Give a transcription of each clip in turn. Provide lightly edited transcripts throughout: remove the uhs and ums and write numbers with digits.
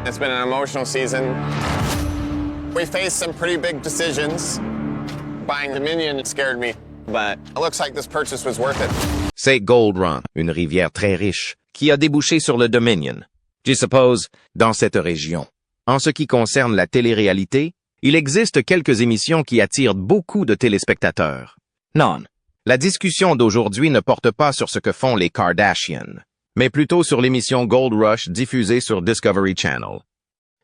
It's been an emotional season. We faced some pretty big decisions. Buying Dominion scared me, but it looks like this purchase was worth it. C'est Gold Run, une rivière très riche, qui a débouché sur le Dominion. Je suppose, dans cette région. En ce qui concerne la télé-réalité, il existe quelques émissions qui attirent beaucoup de téléspectateurs. Non, la discussion d'aujourd'hui ne porte pas sur ce que font les Kardashians, mais plutôt sur l'émission Gold Rush diffusée sur Discovery Channel.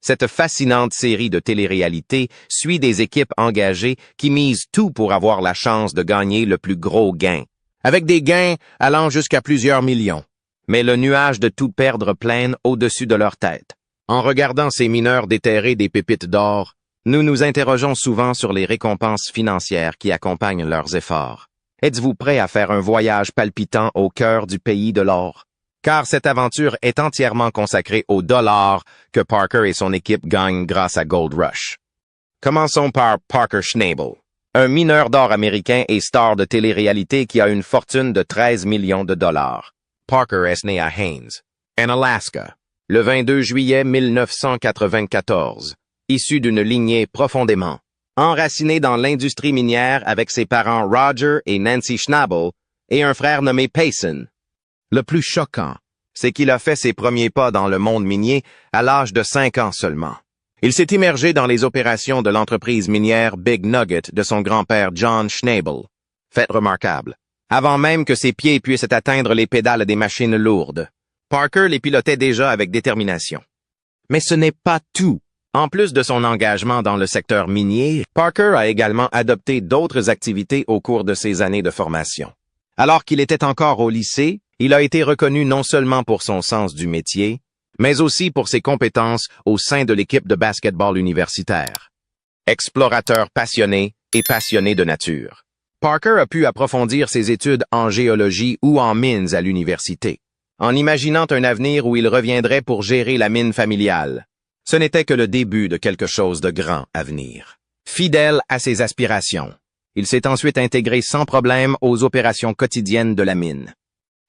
Cette fascinante série de télé-réalité suit des équipes engagées qui misent tout pour avoir la chance de gagner le plus gros gain, avec des gains allant jusqu'à plusieurs millions. Mais le nuage de tout perdre plane au-dessus de leur tête. En regardant ces mineurs déterrer des pépites d'or, nous nous interrogeons souvent sur les récompenses financières qui accompagnent leurs efforts. Êtes-vous prêt à faire un voyage palpitant au cœur du pays de l'or? Car cette aventure est entièrement consacrée au dollar que Parker et son équipe gagnent grâce à Gold Rush. Commençons par Parker Schnabel, un mineur d'or américain et star de télé-réalité qui a une fortune de 13 millions de dollars. Parker est né à Haines, en Alaska, le 22 juillet 1994, issu d'une lignée profondément enracinée dans l'industrie minière avec ses parents Roger et Nancy Schnabel et un frère nommé Payson. Le plus choquant, c'est qu'il a fait ses premiers pas dans le monde minier à l'âge de 5 ans seulement. Il s'est immergé dans les opérations de l'entreprise minière Big Nugget de son grand-père John Schnabel. Fait remarquable. Avant même que ses pieds puissent atteindre les pédales des machines lourdes, Parker les pilotait déjà avec détermination. Mais ce n'est pas tout. En plus de son engagement dans le secteur minier, Parker a également adopté d'autres activités au cours de ses années de formation. Alors qu'il était encore au lycée, il a été reconnu non seulement pour son sens du métier, mais aussi pour ses compétences au sein de l'équipe de basketball universitaire. Explorateur passionné et passionné de nature, Parker a pu approfondir ses études en géologie ou en mines à l'université, en imaginant un avenir où il reviendrait pour gérer la mine familiale. Ce n'était que le début de quelque chose de grand à venir. Fidèle à ses aspirations, il s'est ensuite intégré sans problème aux opérations quotidiennes de la mine.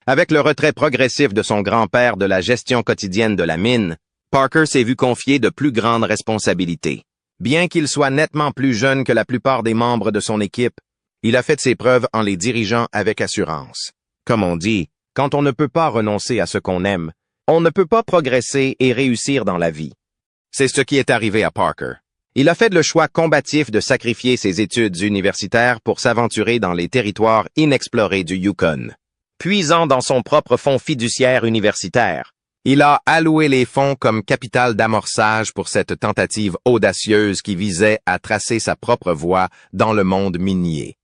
Avec le retrait progressif de son grand-père de la gestion quotidienne de la mine, Parker s'est vu confier de plus grandes responsabilités. Bien qu'il soit nettement plus jeune que la plupart des membres de son équipe, il a fait ses preuves en les dirigeant avec assurance. Comme on dit, quand on ne peut pas renoncer à ce qu'on aime, on ne peut pas progresser et réussir dans la vie. C'est ce qui est arrivé à Parker. Il a fait le choix combatif de sacrifier ses études universitaires pour s'aventurer dans les territoires inexplorés du Yukon. Puisant dans son propre fonds fiduciaire universitaire, il a alloué les fonds comme capital d'amorçage pour cette tentative audacieuse qui visait à tracer sa propre voie dans le monde minier.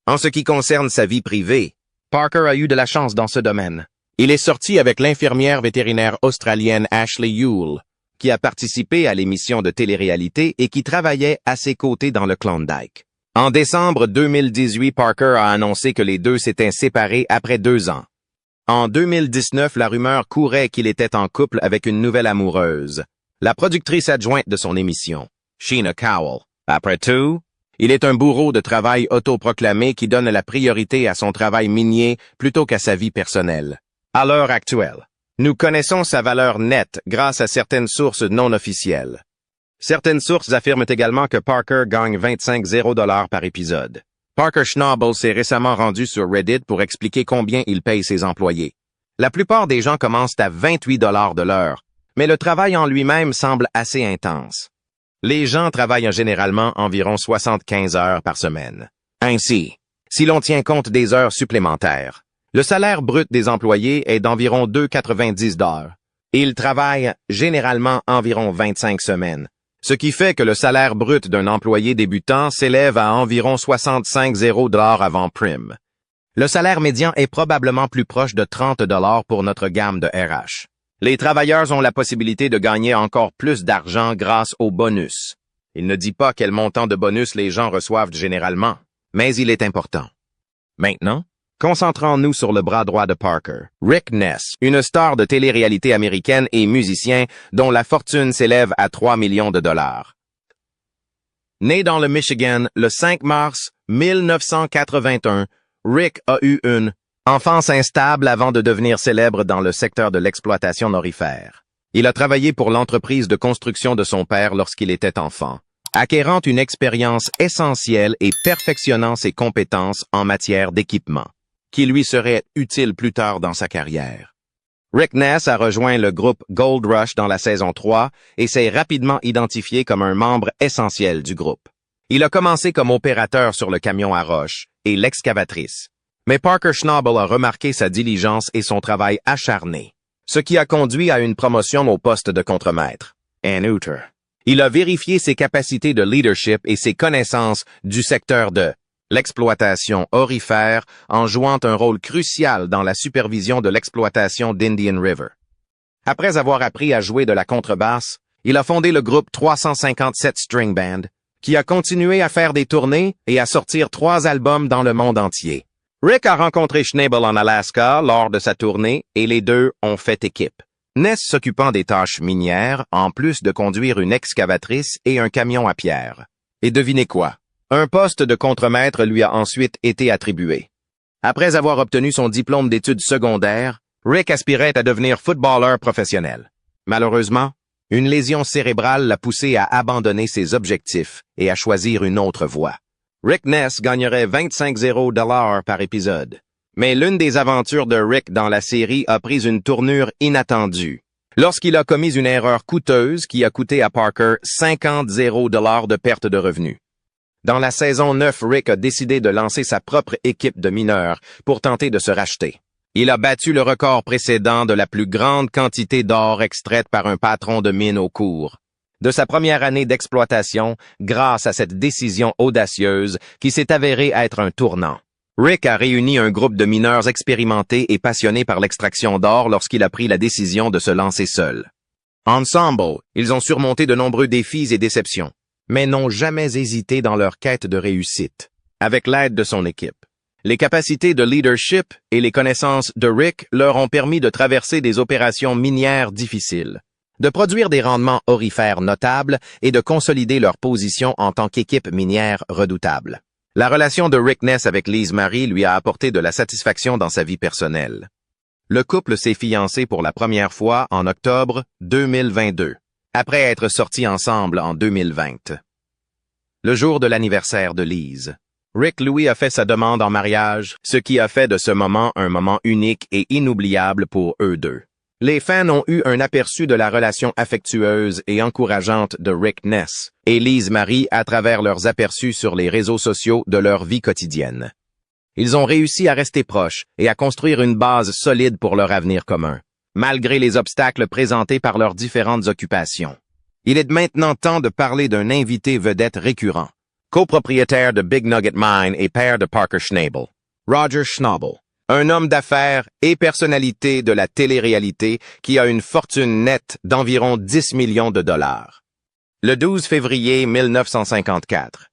En ce qui concerne sa vie privée, Parker a eu de la chance dans ce domaine. Il est sorti avec l'infirmière vétérinaire australienne Ashley Yule, qui a participé à l'émission de télé-réalité et qui travaillait à ses côtés dans le Klondike. En décembre 2018, Parker a annoncé que les deux s'étaient séparés après 2 ans. En 2019, la rumeur courait qu'il était en couple avec une nouvelle amoureuse, la productrice adjointe de son émission, Sheena Cowell. Après tout, il est un bourreau de travail autoproclamé qui donne la priorité à son travail minier plutôt qu'à sa vie personnelle. À l'heure actuelle, nous connaissons sa valeur nette grâce à certaines sources non officielles. Certaines sources affirment également que Parker gagne 25 $ par épisode. Parker Schnabel s'est récemment rendu sur Reddit pour expliquer combien il paye ses employés. La plupart des gens commencent à 28 $ de l'heure, mais le travail en lui-même semble assez intense. Les gens travaillent généralement environ 75 heures par semaine. Ainsi, si l'on tient compte des heures supplémentaires, le salaire brut des employés est d'environ 2,90 $. Ils travaillent généralement environ 25 semaines, ce qui fait que le salaire brut d'un employé débutant s'élève à environ 65 $ avant prime. Le salaire médian est probablement plus proche de 30 $ pour notre gamme de RH. Les travailleurs ont la possibilité de gagner encore plus d'argent grâce aux bonus. Il ne dit pas quel montant de bonus les gens reçoivent généralement, mais il est important. Maintenant, concentrons-nous sur le bras droit de Parker, Rick Ness, une star de télé-réalité américaine et musicien dont la fortune s'élève à 3 millions de dollars. Né dans le Michigan le 5 mars 1981, Rick a eu une enfance instable avant de devenir célèbre dans le secteur de l'exploitation aurifère. Il a travaillé pour l'entreprise de construction de son père lorsqu'il était enfant, acquérant une expérience essentielle et perfectionnant ses compétences en matière d'équipement, qui lui seraient utiles plus tard dans sa carrière. Rick Ness a rejoint le groupe Gold Rush dans la saison 3 et s'est rapidement identifié comme un membre essentiel du groupe. Il a commencé comme opérateur sur le camion à roche et l'excavatrice. Mais Parker Schnabel a remarqué sa diligence et son travail acharné, ce qui a conduit à une promotion au poste de contremaître. Il a vérifié ses capacités de leadership et ses connaissances du secteur de l'exploitation aurifère en jouant un rôle crucial dans la supervision de l'exploitation d'Indian River. Après avoir appris à jouer de la contrebasse, il a fondé le groupe 357 String Band, qui a continué à faire des tournées et à sortir 3 albums dans le monde entier. Rick a rencontré Schnabel en Alaska lors de sa tournée et les deux ont fait équipe. Ness s'occupant des tâches minières, en plus de conduire une excavatrice et un camion à pierre. Et devinez quoi? Un poste de contremaître lui a ensuite été attribué. Après avoir obtenu son diplôme d'études secondaires, Rick aspirait à devenir footballeur professionnel. Malheureusement, une lésion cérébrale l'a poussé à abandonner ses objectifs et à choisir une autre voie. Rick Ness gagnerait 25 $ par épisode. Mais l'une des aventures de Rick dans la série a pris une tournure inattendue, lorsqu'il a commis une erreur coûteuse qui a coûté à Parker 50 $ de perte de revenus. Dans la saison 9, Rick a décidé de lancer sa propre équipe de mineurs pour tenter de se racheter. Il a battu le record précédent de la plus grande quantité d'or extraite par un patron de mine au cours de sa première année d'exploitation grâce à cette décision audacieuse qui s'est avérée être un tournant. Rick a réuni un groupe de mineurs expérimentés et passionnés par l'extraction d'or lorsqu'il a pris la décision de se lancer seul. Ensemble, ils ont surmonté de nombreux défis et déceptions, mais n'ont jamais hésité dans leur quête de réussite, avec l'aide de son équipe. Les capacités de leadership et les connaissances de Rick leur ont permis de traverser des opérations minières difficiles, de produire des rendements aurifères notables et de consolider leur position en tant qu'équipe minière redoutable. La relation de Rick Ness avec Lise Marie lui a apporté de la satisfaction dans sa vie personnelle. Le couple s'est fiancé pour la première fois en octobre 2022, après être sortis ensemble en 2020. Le jour de l'anniversaire de Lise, Rick Louis a fait sa demande en mariage, ce qui a fait de ce moment un moment unique et inoubliable pour eux deux. Les fans ont eu un aperçu de la relation affectueuse et encourageante de Rick Ness et Lise Marie à travers leurs aperçus sur les réseaux sociaux de leur vie quotidienne. Ils ont réussi à rester proches et à construire une base solide pour leur avenir commun, malgré les obstacles présentés par leurs différentes occupations. Il est maintenant temps de parler d'un invité vedette récurrent, copropriétaire de Big Nugget Mine et père de Parker Schnabel, Roger Schnabel. Un homme d'affaires et personnalité de la télé-réalité qui a une fortune nette d'environ 10 millions de dollars. Le 12 février 1954.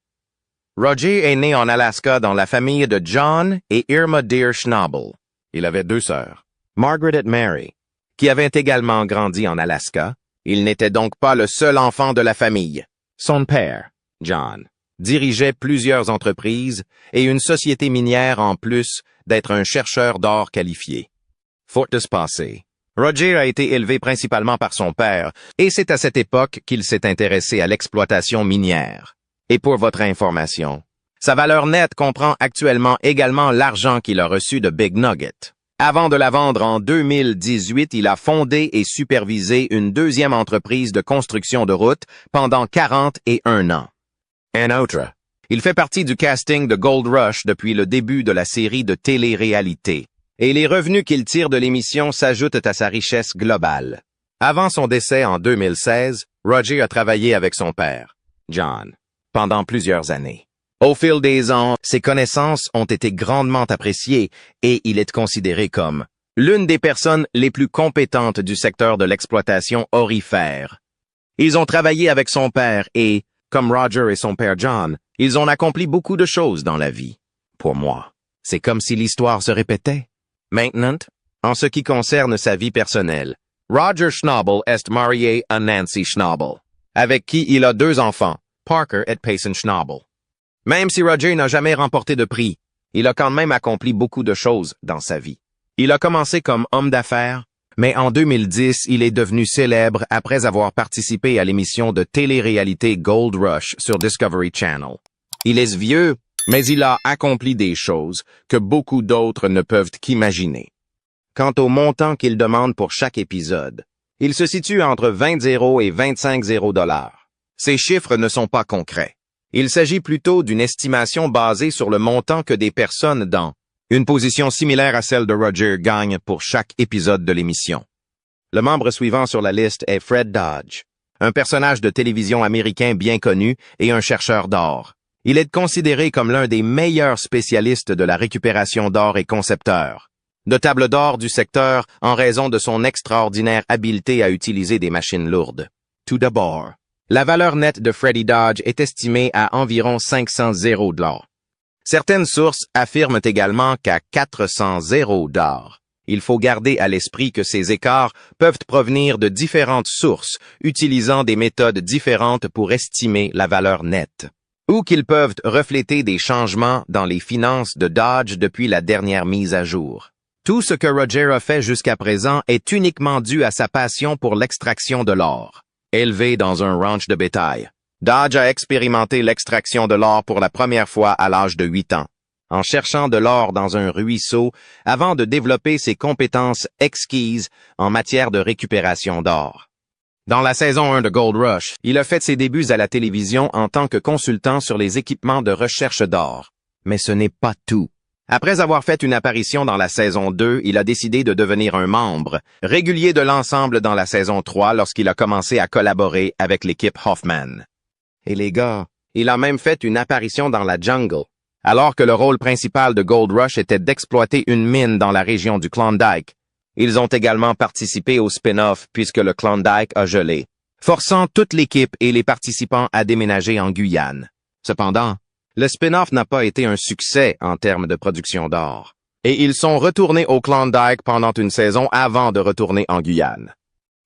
Roger est né en Alaska dans la famille de John et Irma Deere Schnabel. Il avait 2 sœurs, Margaret et Mary, qui avaient également grandi en Alaska. Il n'était donc pas le seul enfant de la famille. Son père, John, dirigeait plusieurs entreprises et une société minière en plus d'être un chercheur d'or qualifié. Faute de se passer, Roger a été élevé principalement par son père, et c'est à cette époque qu'il s'est intéressé à l'exploitation minière. Et pour votre information, sa valeur nette comprend actuellement également l'argent qu'il a reçu de Big Nugget. Avant de la vendre en 2018, il a fondé et supervisé une deuxième entreprise de construction de routes pendant 41 ans. Un autre. Il fait partie du casting de Gold Rush depuis le début de la série de télé-réalité, et les revenus qu'il tire de l'émission s'ajoutent à sa richesse globale. Avant son décès en 2016, Roger a travaillé avec son père, John, pendant plusieurs années. Au fil des ans, ses connaissances ont été grandement appréciées et il est considéré comme l'une des personnes les plus compétentes du secteur de l'exploitation aurifère. Ils ont travaillé avec son père et, comme Roger et son père John, ils ont accompli beaucoup de choses dans la vie. Pour moi, c'est comme si l'histoire se répétait. Maintenant, en ce qui concerne sa vie personnelle, Roger Schnabel est marié à Nancy Schnabel, avec qui il a 2 enfants, Parker et Payson Schnabel. Même si Roger n'a jamais remporté de prix, il a quand même accompli beaucoup de choses dans sa vie. Il a commencé comme homme d'affaires, Mais en 2010, il est devenu célèbre après avoir participé à l'émission de télé-réalité Gold Rush sur Discovery Channel. Il est vieux, mais il a accompli des choses que beaucoup d'autres ne peuvent qu'imaginer. Quant au montant qu'il demande pour chaque épisode, il se situe entre 20 0 et 25 000 $. Ces chiffres ne sont pas concrets. Il s'agit plutôt d'une estimation basée sur le montant que des personnes dans une position similaire à celle de Roger gagnent pour chaque épisode de l'émission. Le membre suivant sur la liste est Fred Dodge, un personnage de télévision américain bien connu et un chercheur d'or. Il est considéré comme l'un des meilleurs spécialistes de la récupération d'or et concepteur. Notable d'or du secteur en raison de son extraordinaire habileté à utiliser des machines lourdes. Tout d'abord, la valeur nette de Freddie Dodge est estimée à environ 500 $. Certaines sources affirment également qu'à 400 $. Il faut garder à l'esprit que ces écarts peuvent provenir de différentes sources utilisant des méthodes différentes pour estimer la valeur nette, ou qu'ils peuvent refléter des changements dans les finances de Dodge depuis la dernière mise à jour. Tout ce que Roger a fait jusqu'à présent est uniquement dû à sa passion pour l'extraction de l'or. Élevé dans un ranch de bétail, Dodge a expérimenté l'extraction de l'or pour la première fois à l'âge de 8 ans, en cherchant de l'or dans un ruisseau avant de développer ses compétences exquises en matière de récupération d'or. Dans la saison 1 de Gold Rush, il a fait ses débuts à la télévision en tant que consultant sur les équipements de recherche d'or. Mais ce n'est pas tout. Après avoir fait une apparition dans la saison 2, il a décidé de devenir un membre régulier de l'ensemble dans la saison 3 lorsqu'il a commencé à collaborer avec l'équipe Hoffman. Et les gars, il a même fait une apparition dans la jungle, alors que le rôle principal de Gold Rush était d'exploiter une mine dans la région du Klondike. Ils ont également participé au spin-off puisque le Klondike a gelé, forçant toute l'équipe et les participants à déménager en Guyane. Cependant, le spin-off n'a pas été un succès en termes de production d'or, et ils sont retournés au Klondike pendant une saison avant de retourner en Guyane.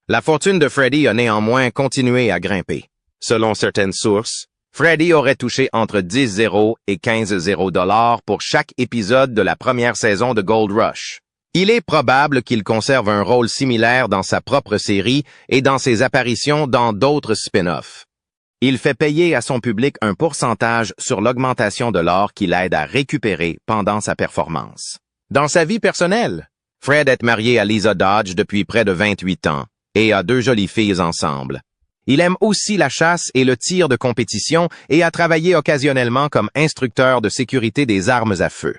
La fortune de Freddie a néanmoins continué à grimper. Selon certaines sources, Freddie aurait touché entre 10 0 et 15 000 $ pour chaque épisode de la première saison de Gold Rush. Il est probable qu'il conserve un rôle similaire dans sa propre série et dans ses apparitions dans d'autres spin-offs. Il fait payer à son public un pourcentage sur l'augmentation de l'or qu'il aide à récupérer pendant sa performance. Dans sa vie personnelle, Fred est marié à Lisa Dodge depuis près de 28 ans et a 2 jolies filles ensemble. Il aime aussi la chasse et le tir de compétition et a travaillé occasionnellement comme instructeur de sécurité des armes à feu.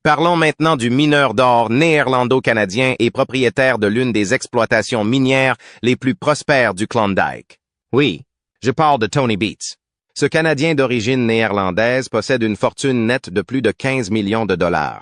Parlons maintenant du mineur d'or néerlando-canadien et propriétaire de l'une des exploitations minières les plus prospères du Klondike. Oui, je parle de Tony Beets. Ce Canadien d'origine néerlandaise possède une fortune nette de plus de 15 millions de $.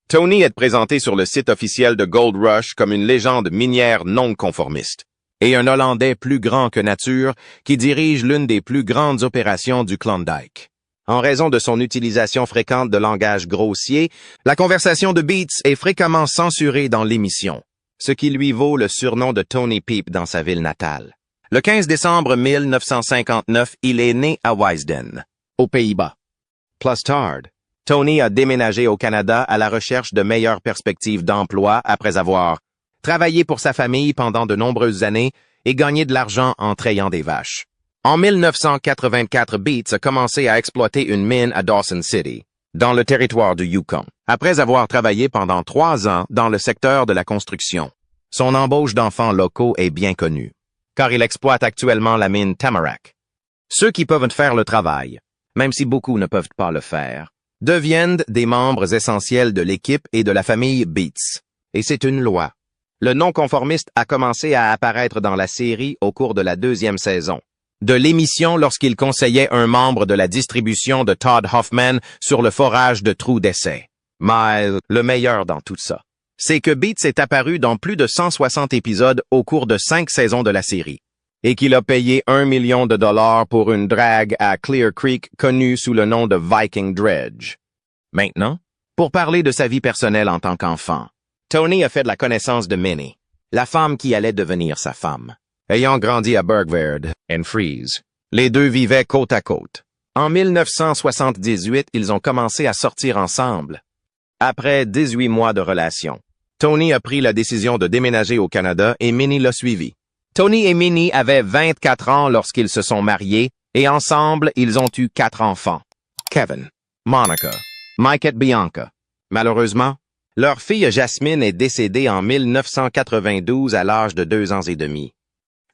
Tony est présenté sur le site officiel de Gold Rush comme une légende minière non conformiste et un Hollandais plus grand que nature qui dirige l'une des plus grandes opérations du Klondike. En raison de son utilisation fréquente de langage grossier, la conversation de Beets est fréquemment censurée dans l'émission, ce qui lui vaut le surnom de Tony Peep dans sa ville natale. Le 15 décembre 1959, il est né à Wisden, aux Pays-Bas. Plus tard, Tony a déménagé au Canada à la recherche de meilleures perspectives d'emploi après avoir travaillé pour sa famille pendant de nombreuses années et gagné de l'argent en trayant des vaches. En 1984, Beets a commencé à exploiter une mine à Dawson City, dans le territoire du Yukon, après avoir travaillé pendant 3 ans dans le secteur de la construction. Son embauche d'enfants locaux est bien connue, car il exploite actuellement la mine Tamarack. Ceux qui peuvent faire le travail, même si beaucoup ne peuvent pas le faire, deviennent des membres essentiels de l'équipe et de la famille Beets. Et c'est une loi. Le non-conformiste a commencé à apparaître dans la série au cours de la 2e saison de l'émission lorsqu'il conseillait un membre de la distribution de Todd Hoffman sur le forage de trous d'essai. Mais le meilleur dans tout ça, c'est que Beets est apparu dans plus de 160 épisodes au cours de 5 saisons de la série, et qu'il a payé $1 million pour une drague à Clear Creek connue sous le nom de Viking Dredge. Maintenant, pour parler de sa vie personnelle en tant qu'enfant, Tony a fait de la connaissance de Minnie, la femme qui allait devenir sa femme. Ayant grandi à Bergverd and Fries, les deux vivaient côte à côte. En 1978, ils ont commencé à sortir ensemble. Après 18 mois de relation, Tony a pris la décision de déménager au Canada et Minnie l'a suivi. Tony et Minnie avaient 24 ans lorsqu'ils se sont mariés et ensemble, ils ont eu 4 enfants. Kevin, Monica, Mike et Bianca. Malheureusement, leur fille Jasmine est décédée en 1992 à l'âge de 2 ans et demi.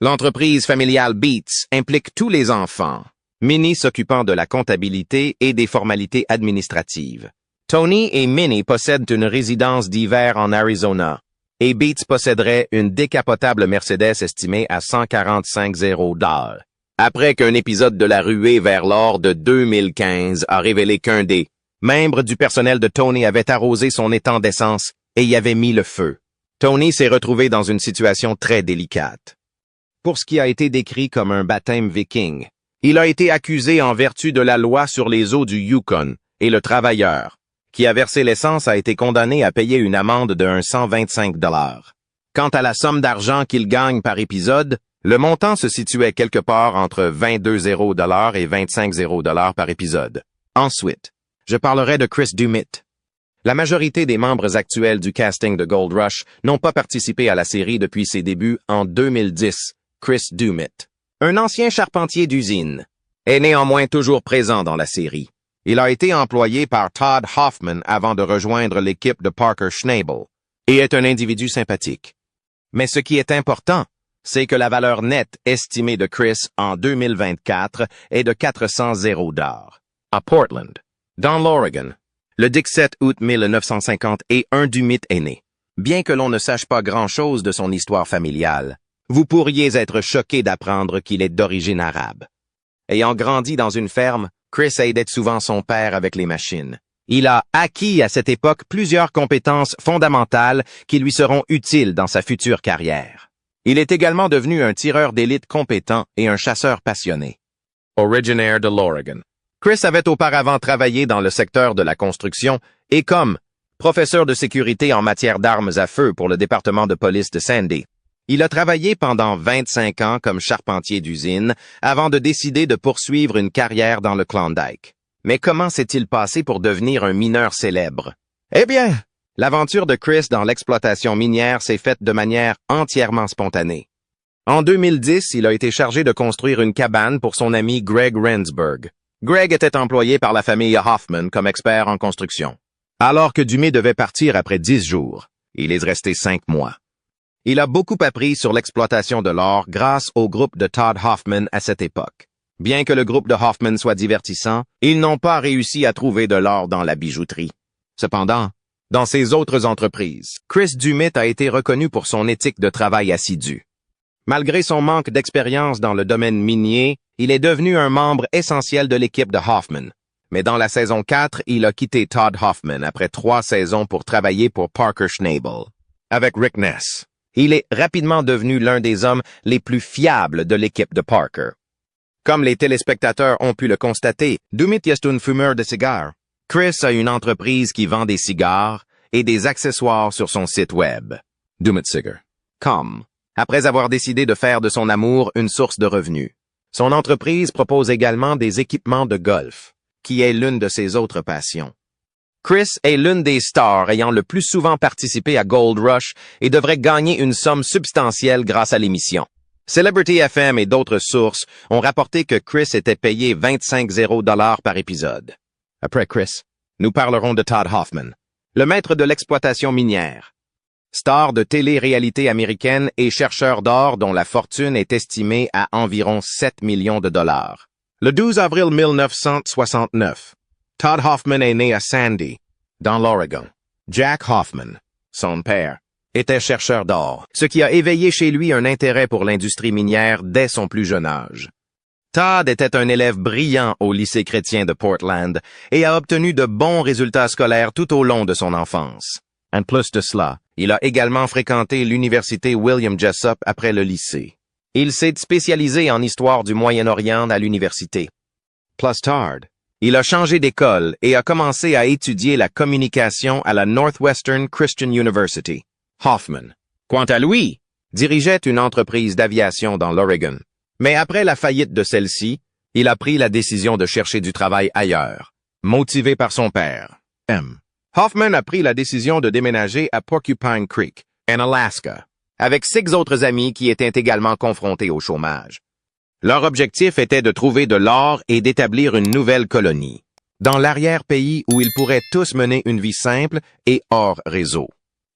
L'entreprise familiale Beats implique tous les enfants, Minnie s'occupant de la comptabilité et des formalités administratives. Tony et Minnie possèdent une résidence d'hiver en Arizona, et Beats posséderait une décapotable Mercedes estimée à 145 000 $. Après qu'un épisode de la ruée vers l'or de 2015 a révélé qu'un des membres du personnel de Tony avait arrosé son étang d'essence et y avait mis le feu. Tony s'est retrouvé dans une situation très délicate. Pour ce qui a été décrit comme un baptême viking, il a été accusé en vertu de la loi sur les eaux du Yukon, et le travailleur, qui a versé l'essence, a été condamné à payer une amende de 125 $. Quant à la somme d'argent qu'il gagne par épisode, le montant se situait quelque part entre 22 000 $ et 25 000 $ par épisode. Ensuite, je parlerai de Chris Dumitt. La majorité des membres actuels du casting de Gold Rush n'ont pas participé à la série depuis ses débuts en 2010. Chris Dumitt, un ancien charpentier d'usine, est néanmoins toujours présent dans la série. Il a été employé par Todd Hoffman avant de rejoindre l'équipe de Parker Schnabel et est un individu sympathique. Mais ce qui est important, c'est que la valeur nette estimée de Chris en 2024 est de 400 000 $. À Portland, dans l'Oregon, le 17 août 1950 et un Dumitt est né. Bien que l'on ne sache pas grand-chose de son histoire familiale, vous pourriez être choqué d'apprendre qu'il est d'origine arabe. Ayant grandi dans une ferme, Chris aidait souvent son père avec les machines. Il a acquis à cette époque plusieurs compétences fondamentales qui lui seront utiles dans sa future carrière. Il est également devenu un tireur d'élite compétent et un chasseur passionné. Originaire de l'Oregon, Chris avait auparavant travaillé dans le secteur de la construction et comme professeur de sécurité en matière d'armes à feu pour le département de police de Sandy. Il a travaillé pendant 25 ans comme charpentier d'usine avant de décider de poursuivre une carrière dans le Klondike. Mais comment s'est-il passé pour devenir un mineur célèbre? Eh bien, l'aventure de Chris dans l'exploitation minière s'est faite de manière entièrement spontanée. En 2010, il a été chargé de construire une cabane pour son ami Greg Rensburg. Greg était employé par la famille Hoffman comme expert en construction. Alors que Dumitt devait partir après 10 jours, il est resté 5 mois. Il a beaucoup appris sur l'exploitation de l'or grâce au groupe de Todd Hoffman à cette époque. Bien que le groupe de Hoffman soit divertissant, ils n'ont pas réussi à trouver de l'or dans la bijouterie. Cependant, dans ses autres entreprises, Chris Dumitt a été reconnu pour son éthique de travail assidue. Malgré son manque d'expérience dans le domaine minier, il est devenu un membre essentiel de l'équipe de Hoffman. Mais dans la saison 4, il a quitté Todd Hoffman après 3 saisons pour travailler pour Parker Schnabel. Avec Rick Ness, il est rapidement devenu l'un des hommes les plus fiables de l'équipe de Parker. Comme les téléspectateurs ont pu le constater, Dumitt est un fumeur de cigares. Chris a une entreprise qui vend des cigares et des accessoires sur son site web, DumittCigar.com, après avoir décidé de faire de son amour une source de revenus. Son entreprise propose également des équipements de golf, qui est l'une de ses autres passions. Chris est l'une des stars ayant le plus souvent participé à Gold Rush et devrait gagner une somme substantielle grâce à l'émission. Celebrity FM et d'autres sources ont rapporté que Chris était payé 25 000 $ par épisode. Après Chris, nous parlerons de Todd Hoffman, le maître de l'exploitation minière. Star de télé-réalité américaine et chercheur d'or dont la fortune est estimée à environ 7 millions de $. Le 12 avril 1969, Todd Hoffman est né à Sandy, dans l'Oregon. Jack Hoffman, son père, était chercheur d'or, ce qui a éveillé chez lui un intérêt pour l'industrie minière dès son plus jeune âge. Todd était un élève brillant au lycée chrétien de Portland et a obtenu de bons résultats scolaires tout au long de son enfance. En plus de cela, il a également fréquenté l'université William Jessup après le lycée. Il s'est spécialisé en histoire du Moyen-Orient à l'université. Plus tard, il a changé d'école et a commencé à étudier la communication à la Northwestern Christian University. Hoffman, quant à lui, dirigeait une entreprise d'aviation dans l'Oregon. Mais après la faillite de celle-ci, il a pris la décision de chercher du travail ailleurs, motivé par son père, M. Hoffman a pris la décision de déménager à Porcupine Creek, en Alaska, avec 6 autres amis qui étaient également confrontés au chômage. Leur objectif était de trouver de l'or et d'établir une nouvelle colonie, dans l'arrière-pays où ils pourraient tous mener une vie simple et hors réseau.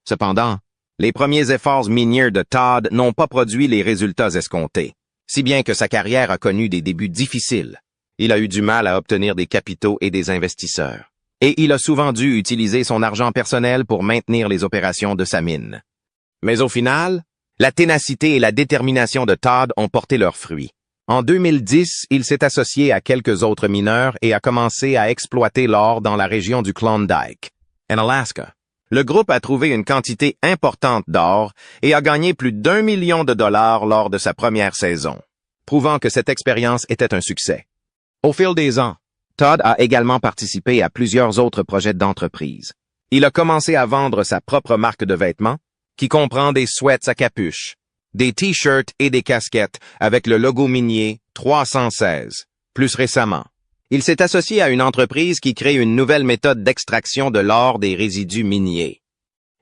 Cependant, les premiers efforts miniers de Todd n'ont pas produit les résultats escomptés, si bien que sa carrière a connu des débuts difficiles. Il a eu du mal à obtenir des capitaux et des investisseurs. Et il a souvent dû utiliser son argent personnel pour maintenir les opérations de sa mine. Mais au final, la ténacité et la détermination de Todd ont porté leurs fruits. En 2010, il s'est associé à quelques autres mineurs et a commencé à exploiter l'or dans la région du Klondike, en Alaska. Le groupe a trouvé une quantité importante d'or et a gagné plus d'1 million de dollars lors de sa première saison, prouvant que cette expérience était un succès. Au fil des ans, Todd a également participé à plusieurs autres projets d'entreprise. Il a commencé à vendre sa propre marque de vêtements, qui comprend des sweats à capuche, des t-shirts et des casquettes avec le logo minier 316. Plus récemment, il s'est associé à une entreprise qui crée une nouvelle méthode d'extraction de l'or des résidus miniers.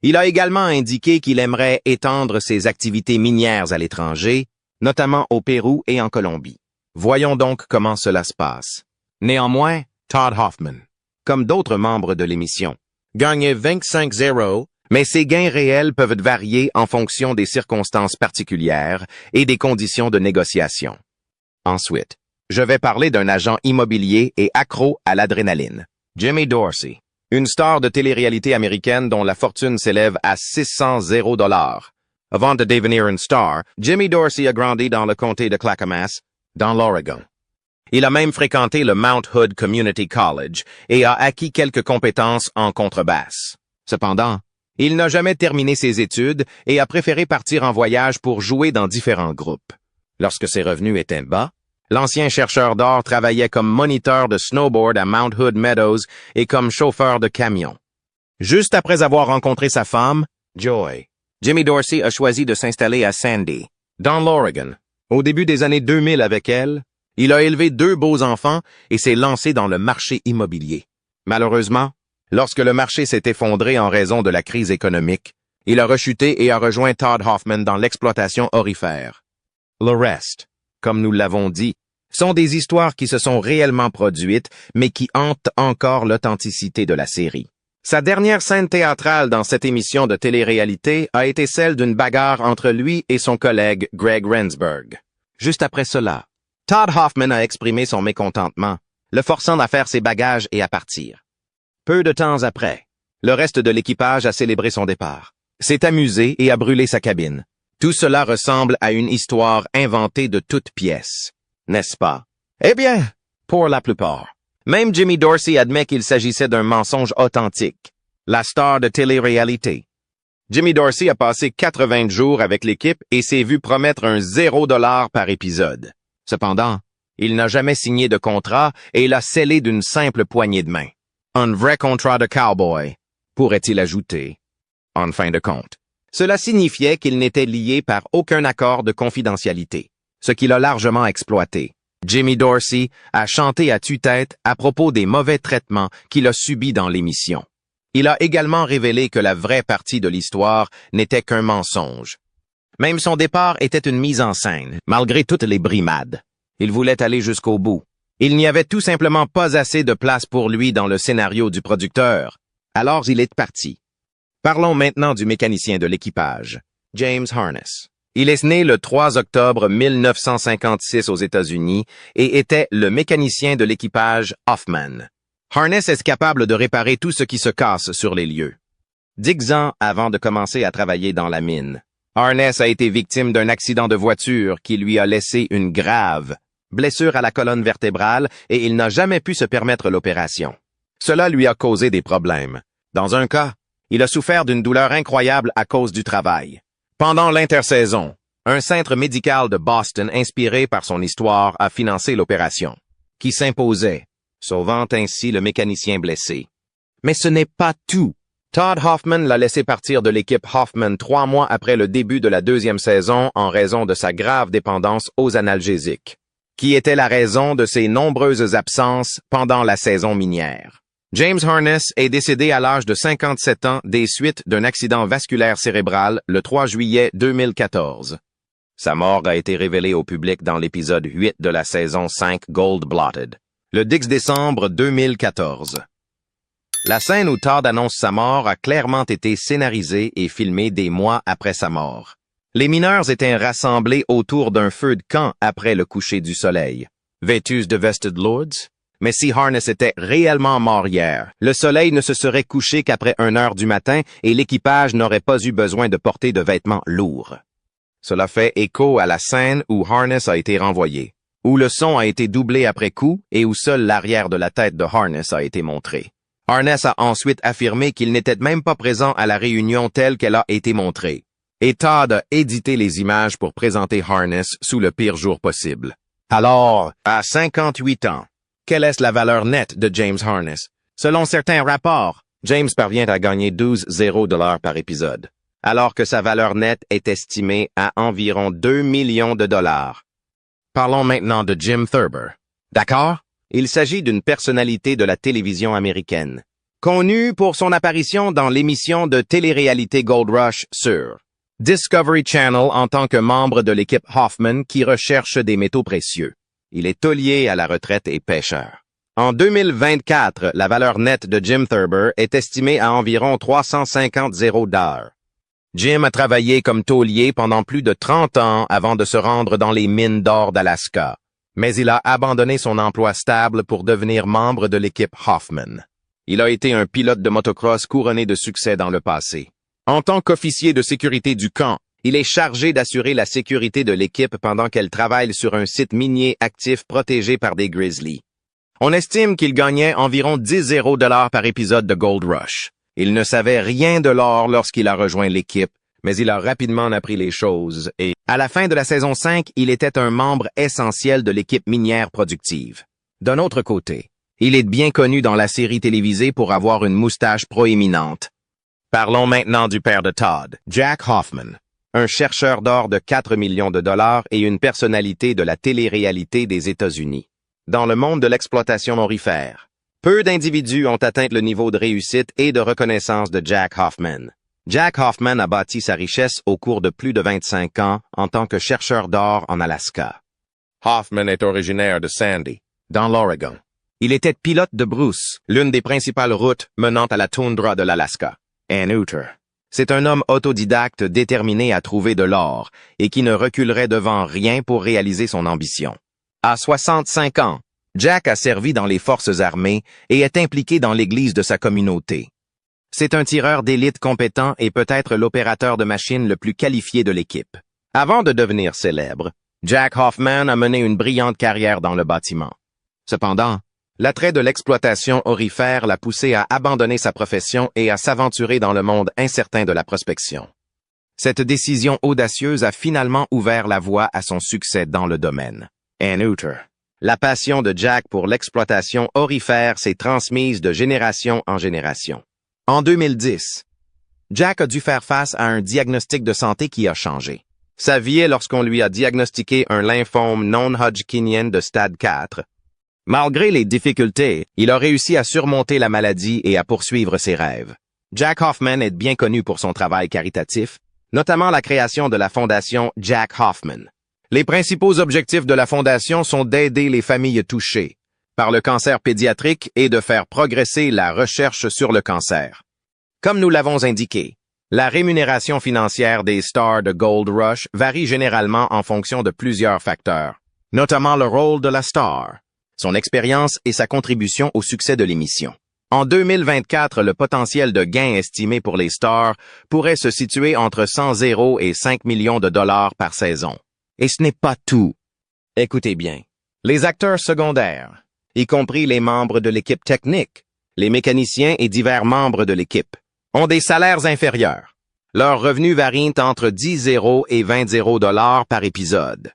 Il a également indiqué qu'il aimerait étendre ses activités minières à l'étranger, notamment au Pérou et en Colombie. Voyons donc comment cela se passe. Néanmoins, Todd Hoffman, comme d'autres membres de l'émission, gagnait 25-0, mais ses gains réels peuvent varier en fonction des circonstances particulières et des conditions de négociation. Ensuite, je vais parler d'un agent immobilier et accro à l'adrénaline, Jimmy Dorsey, une star de télé-réalité américaine dont la fortune s'élève à 600 $. Avant de devenir une star, Jimmy Dorsey a grandi dans le comté de Clackamas, dans l'Oregon. Il a même fréquenté le Mount Hood Community College et a acquis quelques compétences en contrebasse. Cependant, il n'a jamais terminé ses études et a préféré partir en voyage pour jouer dans différents groupes. Lorsque ses revenus étaient bas, l'ancien chercheur d'or travaillait comme moniteur de snowboard à Mount Hood Meadows et comme chauffeur de camion. Juste après avoir rencontré sa femme, Joy, Jimmy Dorsey a choisi de s'installer à Sandy, dans l'Oregon. Au début des années 2000 avec elle, il a élevé 2 beaux enfants et s'est lancé dans le marché immobilier. Malheureusement, lorsque le marché s'est effondré en raison de la crise économique, il a rechuté et a rejoint Todd Hoffman dans l'exploitation aurifère. Le reste, comme nous l'avons dit, sont des histoires qui se sont réellement produites, mais qui hantent encore l'authenticité de la série. Sa dernière scène théâtrale dans cette émission de télé-réalité a été celle d'une bagarre entre lui et son collègue Greg Rensburg. Juste après cela, Todd Hoffman a exprimé son mécontentement, le forçant à faire ses bagages et à partir. Peu de temps après, le reste de l'équipage a célébré son départ, s'est amusé et a brûlé sa cabine. Tout cela ressemble à une histoire inventée de toutes pièces, n'est-ce pas? Eh bien, pour la plupart. Même Jimmy Dorsey admet qu'il s'agissait d'un mensonge authentique, la star de télé-réalité. Jimmy Dorsey a passé 80 jours avec l'équipe et s'est vu promettre un $0 par épisode. Cependant, il n'a jamais signé de contrat et l'a scellé d'une simple poignée de main. Un vrai contrat de cowboy, pourrait-il ajouter, en fin de compte. Cela signifiait qu'il n'était lié par aucun accord de confidentialité, ce qu'il a largement exploité. Jimmy Dorsey a chanté à tue-tête à propos des mauvais traitements qu'il a subis dans l'émission. Il a également révélé que la vraie partie de l'histoire n'était qu'un mensonge. Même son départ était une mise en scène, malgré toutes les brimades. Il voulait aller jusqu'au bout. Il n'y avait tout simplement pas assez de place pour lui dans le scénario du producteur. Alors il est parti. Parlons maintenant du mécanicien de l'équipage, James Harness. Il est né le 3 octobre 1956 aux États-Unis et était le mécanicien de l'équipage Hoffman. Harness est capable de réparer tout ce qui se casse sur les lieux. 10 ans avant de commencer à travailler dans la mine, Harness a été victime d'un accident de voiture qui lui a laissé une grave blessure à la colonne vertébrale et il n'a jamais pu se permettre l'opération. Cela lui a causé des problèmes. Dans un cas, il a souffert d'une douleur incroyable à cause du travail. Pendant l'intersaison, un centre médical de Boston inspiré par son histoire a financé l'opération, qui s'imposait, sauvant ainsi le mécanicien blessé. Mais ce n'est pas tout. Todd Hoffman l'a laissé partir de l'équipe Hoffman 3 mois après le début de la 2e saison en raison de sa grave dépendance aux analgésiques, qui était la raison de ses nombreuses absences pendant la saison minière. James Harness est décédé à l'âge de 57 ans des suites d'un accident vasculaire cérébral le 3 juillet 2014. Sa mort a été révélée au public dans l'épisode 8 de la saison 5 Gold-Blotted, le 10 décembre 2014. La scène où Todd annonce sa mort a clairement été scénarisée et filmée des mois après sa mort. Les mineurs étaient rassemblés autour d'un feu de camp après le coucher du soleil, vêtus de vestes de Lords. Mais si Harness était réellement mort hier, le soleil ne se serait couché qu'après 1 heure du matin et l'équipage n'aurait pas eu besoin de porter de vêtements lourds. Cela fait écho à la scène où Harness a été renvoyé, où le son a été doublé après coup et où seul l'arrière de la tête de Harness a été montré. Harness a ensuite affirmé qu'il n'était même pas présent à la réunion telle qu'elle a été montrée. Et Todd a édité les images pour présenter Harness sous le pire jour possible. Alors, à 58 ans, quelle est la valeur nette de James Harness? Selon certains rapports, James parvient à gagner 12,0 $ par épisode, alors que sa valeur nette est estimée à environ 2 millions de dollars. Parlons maintenant de Jim Thurber. D'accord? Il s'agit d'une personnalité de la télévision américaine, connue pour son apparition dans l'émission de télé-réalité Gold Rush sur Discovery Channel en tant que membre de l'équipe Hoffman qui recherche des métaux précieux. Il est taulier à la retraite et pêcheur. En 2024, la valeur nette de Jim Thurber est estimée à environ 350 $. Jim a travaillé comme taulier pendant plus de 30 ans avant de se rendre dans les mines d'or d'Alaska, mais il a abandonné son emploi stable pour devenir membre de l'équipe Hoffman. Il a été un pilote de motocross couronné de succès dans le passé. En tant qu'officier de sécurité du camp, il est chargé d'assurer la sécurité de l'équipe pendant qu'elle travaille sur un site minier actif protégé par des grizzlies. On estime qu'il gagnait environ 10,0 $ par épisode de Gold Rush. Il ne savait rien de l'or lorsqu'il a rejoint l'équipe, mais il a rapidement appris les choses et, à la fin de la saison 5, il était un membre essentiel de l'équipe minière productive. D'un autre côté, il est bien connu dans la série télévisée pour avoir une moustache proéminente. Parlons maintenant du père de Todd, Jack Hoffman, un chercheur d'or de 4 millions de dollars et une personnalité de la télé-réalité des États-Unis. Dans le monde de l'exploitation aurifère, peu d'individus ont atteint le niveau de réussite et de reconnaissance de Jack Hoffman. Jack Hoffman a bâti sa richesse au cours de plus de 25 ans en tant que chercheur d'or en Alaska. Hoffman est originaire de Sandy, dans l'Oregon. Il était pilote de Bruce, l'une des principales routes menant à la toundra de l'Alaska. Ann Uter. C'est un homme autodidacte déterminé à trouver de l'or et qui ne reculerait devant rien pour réaliser son ambition. À 65 ans, Jack a servi dans les forces armées et est impliqué dans l'église de sa communauté. C'est un tireur d'élite compétent et peut-être l'opérateur de machine le plus qualifié de l'équipe. Avant de devenir célèbre, Jack Hoffman a mené une brillante carrière dans le bâtiment. Cependant, l'attrait de l'exploitation aurifère l'a poussé à abandonner sa profession et à s'aventurer dans le monde incertain de la prospection. Cette décision audacieuse a finalement ouvert la voie à son succès dans le domaine. Ann Uter. La passion de Jack pour l'exploitation aurifère s'est transmise de génération en génération. En 2010, Jack a dû faire face à un diagnostic de santé qui a changé sa vie lorsqu'on lui a diagnostiqué un lymphome non-Hodgkinien de stade 4. Malgré les difficultés, il a réussi à surmonter la maladie et à poursuivre ses rêves. Jack Hoffman est bien connu pour son travail caritatif, notamment la création de la fondation Jack Hoffman. Les principaux objectifs de la fondation sont d'aider les familles touchées par le cancer pédiatrique et de faire progresser la recherche sur le cancer. Comme nous l'avons indiqué, la rémunération financière des stars de Gold Rush varie généralement en fonction de plusieurs facteurs, notamment le rôle de la star, son expérience et sa contribution au succès de l'émission. En 2024, le potentiel de gain estimé pour les stars pourrait se situer entre 100 000 et 5 millions de dollars par saison. Et ce n'est pas tout. Écoutez bien. Les acteurs secondaires, y compris les membres de l'équipe technique, les mécaniciens et divers membres de l'équipe, ont des salaires inférieurs. Leurs revenus varient entre 10 000 et 20 000 $ par épisode.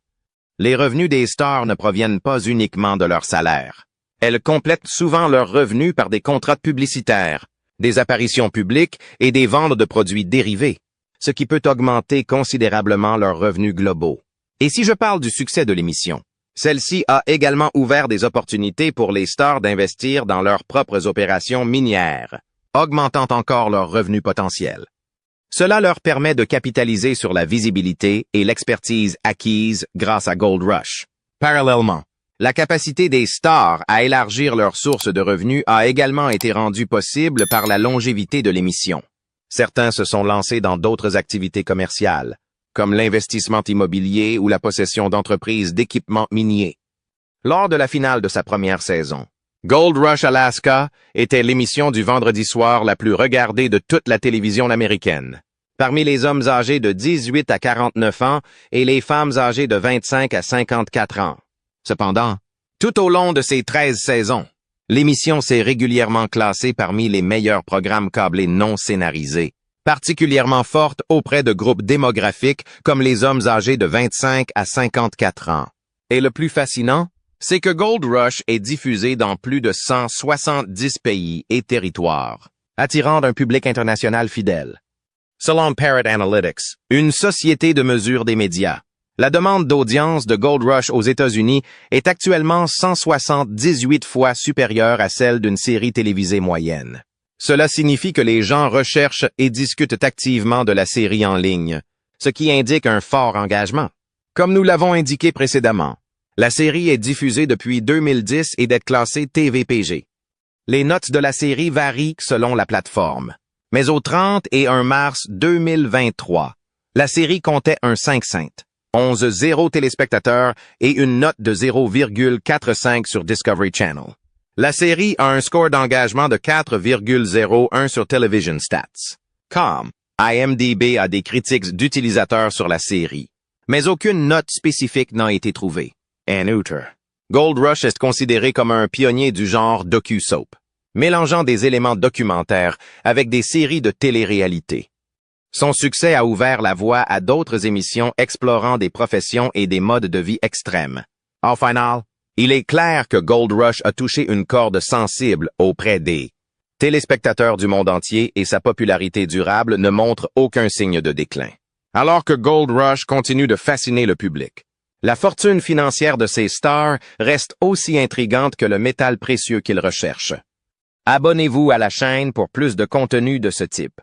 Les revenus des stars ne proviennent pas uniquement de leur salaire. Elles complètent souvent leurs revenus par des contrats publicitaires, des apparitions publiques et des ventes de produits dérivés, ce qui peut augmenter considérablement leurs revenus globaux. Et si je parle du succès de l'émission, Celle-ci a également ouvert des opportunités pour les stars d'investir dans leurs propres opérations minières, augmentant encore leurs revenus potentiels. Cela leur permet de capitaliser sur la visibilité et l'expertise acquise grâce à Gold Rush. Parallèlement, la capacité des stars à élargir leurs sources de revenus a également été rendue possible par la longévité de l'émission. Certains se sont lancés dans d'autres activités commerciales, comme l'investissement immobilier ou la possession d'entreprises d'équipements miniers. Lors de la finale de sa première saison, Gold Rush Alaska était l'émission du vendredi soir la plus regardée de toute la télévision américaine, parmi les hommes âgés de 18 à 49 ans et les femmes âgées de 25 à 54 ans. Cependant, tout au long de ces 13 saisons, l'émission s'est régulièrement classée parmi les meilleurs programmes câblés non scénarisés, particulièrement forte auprès de groupes démographiques comme les hommes âgés de 25 à 54 ans. Et le plus fascinant, c'est que Gold Rush est diffusé dans plus de 170 pays et territoires, attirant un public international fidèle. Selon Parrot Analytics, une société de mesure des médias, la demande d'audience de Gold Rush aux États-Unis est actuellement 178 fois supérieure à celle d'une série télévisée moyenne. Cela signifie que les gens recherchent et discutent activement de la série en ligne, ce qui indique un fort engagement. Comme nous l'avons indiqué précédemment, la série est diffusée depuis 2010 et d'être classée TVPG. Les notes de la série varient selon la plateforme, mais au 30 et 1 mars 2023, la série comptait un 5/5, 11,0 téléspectateurs et une note de 0,45 sur Discovery Channel. La série a un score d'engagement de 4,01 sur Television Stats. IMDb a des critiques d'utilisateurs sur la série, mais aucune note spécifique n'a été trouvée. En outre, Gold Rush est considéré comme un pionnier du genre docu-soap, mélangeant des éléments documentaires avec des séries de télé-réalité. Son succès a ouvert la voie à d'autres émissions explorant des professions et des modes de vie extrêmes. En final, il est clair que Gold Rush a touché une corde sensible auprès des téléspectateurs du monde entier et sa popularité durable ne montre aucun signe de déclin. Alors que Gold Rush continue de fasciner le public, la fortune financière de ces stars reste aussi intrigante que le métal précieux qu'ils recherchent. Abonnez-vous à la chaîne pour plus de contenu de ce type.